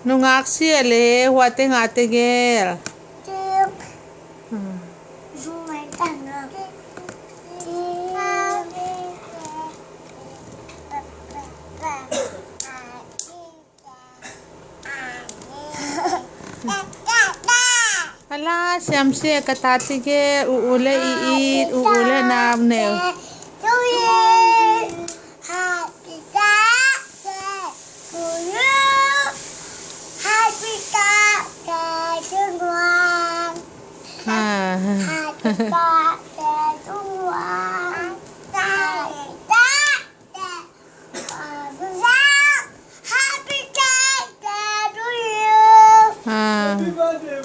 Nungak siya le, wate nga tegel. Ala, siyam siya katatige, uule iit, uule namnew. Happy birthday to you.